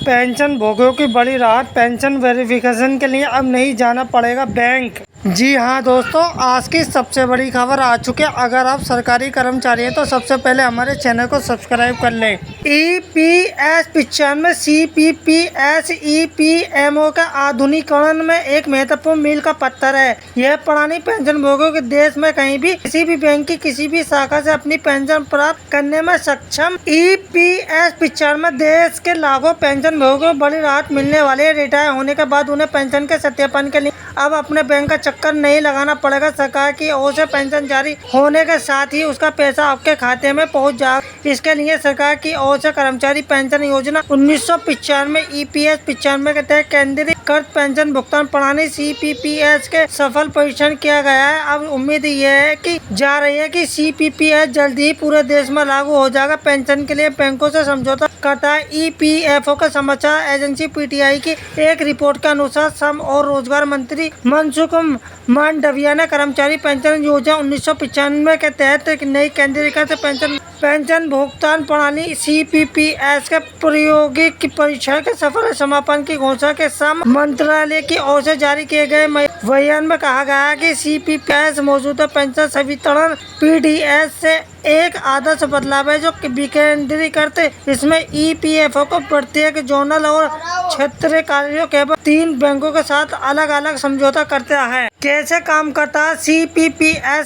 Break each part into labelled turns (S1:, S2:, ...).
S1: Pension भोगियों की बड़ी राहत। पेंशन वेरिफिकेशन के लिए अब नहीं जाना पड़ेगा बैंक। जी हाँ दोस्तों, आज की सबसे बड़ी खबर आ चुकी है। अगर आप सरकारी कर्मचारी हैं तो सबसे पहले हमारे चैनल को सब्सक्राइब कर लें। EPS 95 CPPS EPMO का आधुनिकीकरण में एक महत्वपूर्ण मील का पत्थर है। यह प्रणाली पेंशन भोगियों के देश में कहीं भी किसी भी बैंक की किसी भी शाखा से अपनी पेंशन प्राप्त करने में सक्षम। EPS 95 देश के लाखों पेंशन भोगियों को बड़ी राहत मिलने वाली है। रिटायर होने के बाद उन्हें पेंशन के सत्यापन के लिए अब अपने बैंक का चक्कर नहीं लगाना पड़ेगा। सरकार की ओर से पेंशन जारी होने के साथ ही उसका पैसा आपके खाते में पहुंच जाएगा। इसके लिए सरकार की ओर से कर्मचारी पेंशन योजना 1995 EPS 95 के तहत केंद्रीकृत पेंशन भुगतान प्रणाली CPPS के सफल परीक्षण किया गया है। अब उम्मीद यह है कि CPPS जल्द ही पूरे देश में लागू हो जाएगा। पेंशन के लिए बैंकों से समझौता करता है। EPFO के समाचार एजेंसी PTI की एक रिपोर्ट के अनुसार श्रम और रोजगार मंत्री मनसुख मांडविया ने कर्मचारी पेंशन योजना 1995 के तहत नई केंद्रीकृत पेंशन भुगतान प्रणाली CPPS के प्रायोगिक परीक्षण के सफल समापन की घोषणा के श्रम मंत्रालय की ओर से जारी किए गए बयान में कहा गया है कि CPPS मौजूदा पेंशन संवितरण PDS से एक आदर्श बदलाव है जो विकेंद्रीकृत। इसमें EPFO को प्रत्येक जोनल और क्षेत्रीय कार्यों केवल 3 बैंकों के साथ अलग अलग समझौता करता है। कैसे काम करता है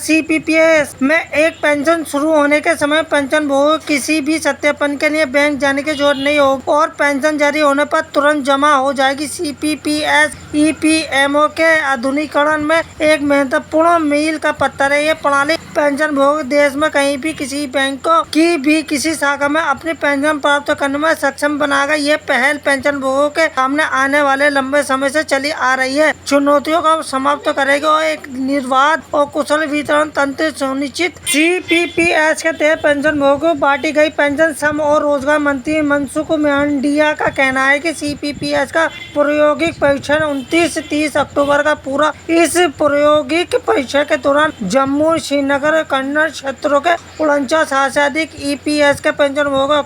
S1: CPPS में एक पेंशन शुरू होने के समय पेंशन भोगी किसी भी सत्यापन के लिए बैंक जाने की जरूरत नहीं होगी और पेंशन जारी होने पर तुरंत जमा हो जाएगी। CPPS EPMO के आधुनिकीकरण में एक महत्वपूर्ण मील का पत्थर है। ये प्रणाली पेंशन भोगी देश में कहीं भी किसी बैंक की भी किसी शाखा में अपनी पेंशन प्राप्त करने में सक्षम बनाएगा। ये पहल पेंशन भोगियों के सामने आने वाले लंबे समय से चली आ रही है चुनौतियों को समाप्त करेगा और एक निर्बाध और कुशल वितरण तंत्र सुनिश्चित। CPPS के तहत पेंशन भोगियों को बांटी गई पेंशन श्रम और रोजगार मंत्री मनसुख मांडविया का कहना है कि CPPS का प्रायोगिक परीक्षण 29-30 अक्टूबर का पूरा। इस प्रायोगिक परीक्षण के दौरान जम्मू, श्रीनगर, कन्नड़ क्षेत्रों के 49 से अधिक EPS के पेंशन भोगियों